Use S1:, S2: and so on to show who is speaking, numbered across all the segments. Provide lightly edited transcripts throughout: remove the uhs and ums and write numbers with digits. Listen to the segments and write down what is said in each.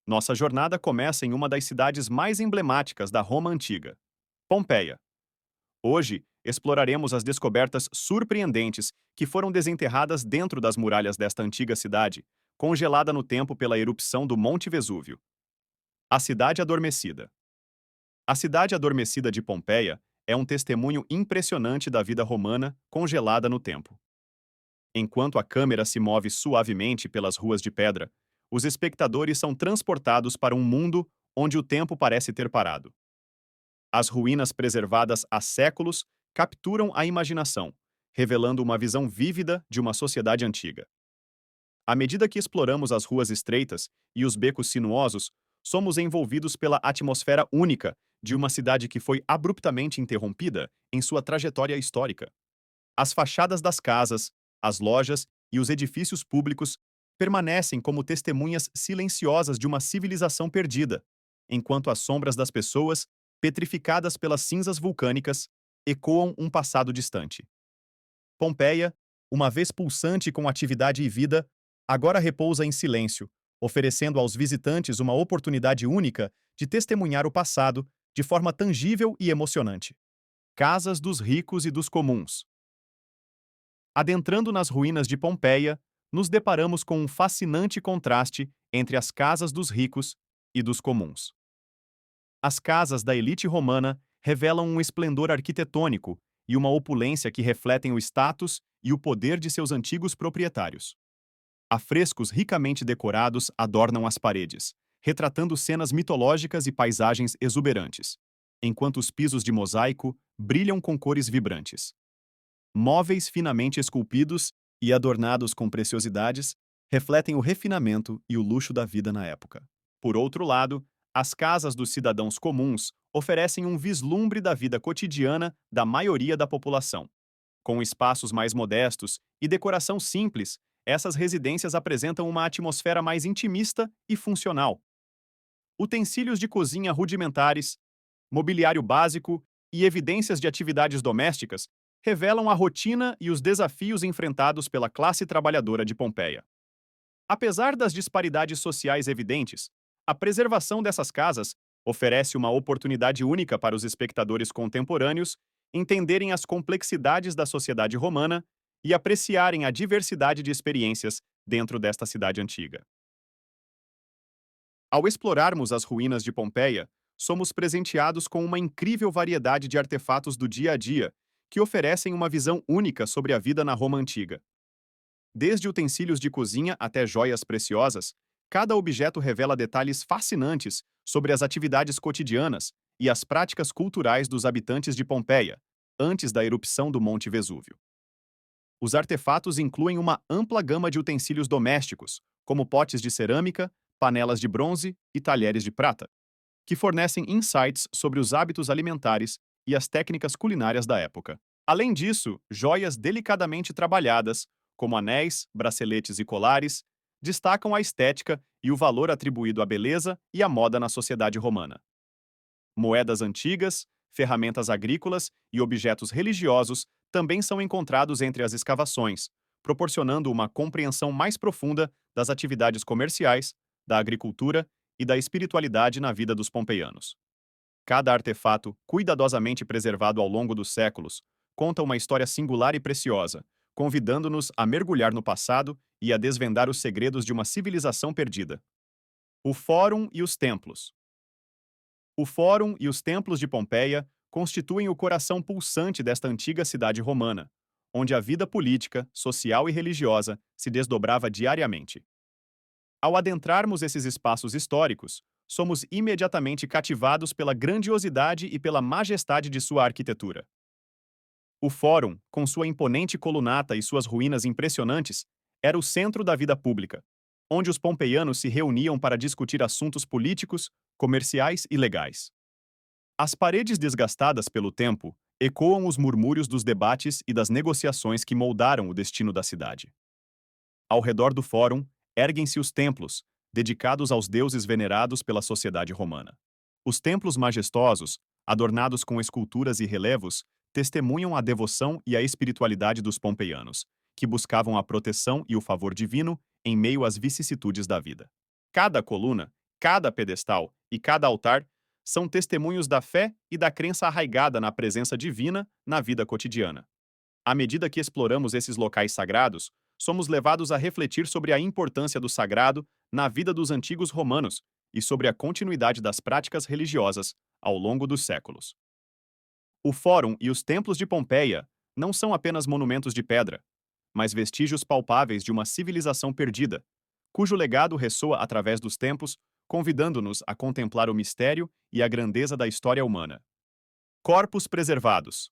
S1: Nossa jornada começa em uma das cidades mais emblemáticas da Roma antiga, Pompeia. Hoje, exploraremos as descobertas surpreendentes que foram desenterradas dentro das muralhas desta antiga cidade, congelada no tempo pela erupção do Monte Vesúvio. A Cidade Adormecida. A Cidade Adormecida de Pompeia é um testemunho impressionante da vida romana congelada no tempo. Enquanto a câmera se move suavemente pelas ruas de pedra, os espectadores são transportados para um mundo onde o tempo parece ter parado. As ruínas preservadas há séculos capturam a imaginação, revelando uma visão vívida de uma sociedade antiga. À medida que exploramos as ruas estreitas e os becos sinuosos, somos envolvidos pela atmosfera única de uma cidade que foi abruptamente interrompida em sua trajetória histórica. As fachadas das casas, as lojas e os edifícios públicos permanecem como testemunhas silenciosas de uma civilização perdida, enquanto as sombras das pessoas, petrificadas pelas cinzas vulcânicas, ecoam um passado distante. Pompeia, uma vez pulsante com atividade e vida, agora repousa em silêncio, oferecendo aos visitantes uma oportunidade única de testemunhar o passado de forma tangível e emocionante. Casas dos ricos e dos comuns. Adentrando nas ruínas de Pompeia, nos deparamos com um fascinante contraste entre as casas dos ricos e dos comuns. As casas da elite romana revelam um esplendor arquitetônico e uma opulência que refletem o status e o poder de seus antigos proprietários. Afrescos ricamente decorados adornam as paredes, retratando cenas mitológicas e paisagens exuberantes, enquanto os pisos de mosaico brilham com cores vibrantes. Móveis finamente esculpidos e adornados com preciosidades refletem o refinamento e o luxo da vida na época. Por outro lado, as casas dos cidadãos comuns oferecem um vislumbre da vida cotidiana da maioria da população. Com espaços mais modestos e decoração simples, essas residências apresentam uma atmosfera mais intimista e funcional. Utensílios de cozinha rudimentares, mobiliário básico e evidências de atividades domésticas revelam a rotina e os desafios enfrentados pela classe trabalhadora de Pompeia. Apesar das disparidades sociais evidentes, a preservação dessas casas oferece uma oportunidade única para os espectadores contemporâneos entenderem as complexidades da sociedade romana e apreciarem a diversidade de experiências dentro desta cidade antiga. Ao explorarmos as ruínas de Pompeia, somos presenteados com uma incrível variedade de artefatos do dia a dia que oferecem uma visão única sobre a vida na Roma antiga. Desde utensílios de cozinha até joias preciosas, cada objeto revela detalhes fascinantes sobre as atividades cotidianas e as práticas culturais dos habitantes de Pompeia, antes da erupção do Monte Vesúvio. Os artefatos incluem uma ampla gama de utensílios domésticos, como potes de cerâmica, panelas de bronze e talheres de prata, que fornecem insights sobre os hábitos alimentares e as técnicas culinárias da época. Além disso, joias delicadamente trabalhadas, como anéis, braceletes e colares, destacam a estética e o valor atribuído à beleza e à moda na sociedade romana. Moedas antigas, ferramentas agrícolas e objetos religiosos também são encontrados entre as escavações, proporcionando uma compreensão mais profunda das atividades comerciais, da agricultura e da espiritualidade na vida dos pompeianos. Cada artefato, cuidadosamente preservado ao longo dos séculos, conta uma história singular e preciosa, convidando-nos a mergulhar no passado e a desvendar os segredos de uma civilização perdida. O Fórum e os Templos. O Fórum e os Templos de Pompeia constituem o coração pulsante desta antiga cidade romana, onde a vida política, social e religiosa se desdobrava diariamente. Ao adentrarmos esses espaços históricos, somos imediatamente cativados pela grandiosidade e pela majestade de sua arquitetura. O Fórum, com sua imponente colunata e suas ruínas impressionantes, era o centro da vida pública, onde os pompeianos se reuniam para discutir assuntos políticos, comerciais e legais. As paredes desgastadas pelo tempo ecoam os murmúrios dos debates e das negociações que moldaram o destino da cidade. Ao redor do Fórum, erguem-se os templos, dedicados aos deuses venerados pela sociedade romana. Os templos majestosos, adornados com esculturas e relevos, testemunham a devoção e a espiritualidade dos pompeianos, que buscavam a proteção e o favor divino em meio às vicissitudes da vida. Cada coluna, Cada pedestal e cada altar são testemunhos da fé e da crença arraigada na presença divina na vida cotidiana. À medida que exploramos esses locais sagrados, somos levados a refletir sobre a importância do sagrado na vida dos antigos romanos e sobre a continuidade das práticas religiosas ao longo dos séculos. O Fórum e os templos de Pompeia não são apenas monumentos de pedra, mas vestígios palpáveis de uma civilização perdida, cujo legado ressoa através dos tempos, convidando-nos a contemplar o mistério e a grandeza da história humana. Corpos preservados.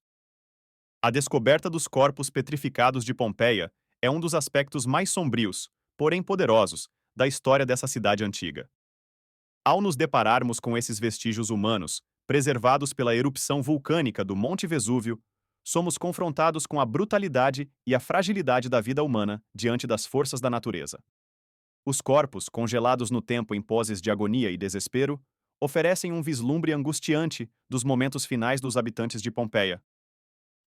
S1: A descoberta dos corpos petrificados de Pompeia é um dos aspectos mais sombrios, porém poderosos, da história dessa cidade antiga. Ao nos depararmos com esses vestígios humanos, preservados pela erupção vulcânica do Monte Vesúvio, somos confrontados com a brutalidade e a fragilidade da vida humana diante das forças da natureza. Os corpos, congelados no tempo em poses de agonia e desespero, oferecem um vislumbre angustiante dos momentos finais dos habitantes de Pompeia.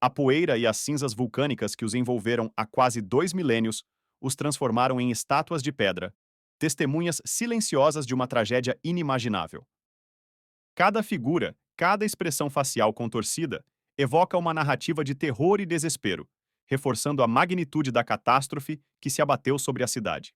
S1: A poeira e as cinzas vulcânicas que os envolveram há quase 2 milênios os transformaram em estátuas de pedra, testemunhas silenciosas de uma tragédia inimaginável. Cada figura, cada expressão facial contorcida, evoca uma narrativa de terror e desespero, reforçando a magnitude da catástrofe que se abateu sobre a cidade.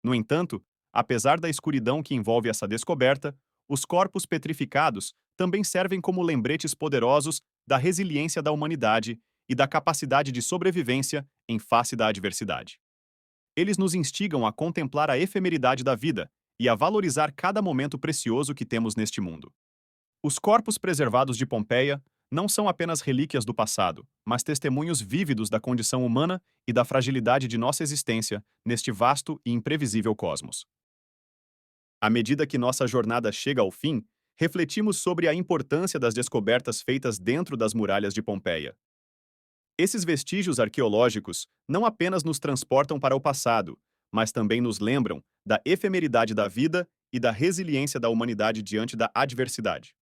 S1: No entanto, apesar da escuridão que envolve essa descoberta, os corpos petrificados também servem como lembretes poderosos da resiliência da humanidade e da capacidade de sobrevivência em face da adversidade. Eles nos instigam a contemplar a efemeridade da vida e a valorizar cada momento precioso que temos neste mundo. Os corpos preservados de Pompeia não são apenas relíquias do passado, mas testemunhos vívidos da condição humana e da fragilidade de nossa existência neste vasto e imprevisível cosmos. À medida que nossa jornada chega ao fim, refletimos sobre a importância das descobertas feitas dentro das muralhas de Pompeia. Esses vestígios arqueológicos não apenas nos transportam para o passado, mas também nos lembram da efemeridade da vida e da resiliência da humanidade diante da adversidade.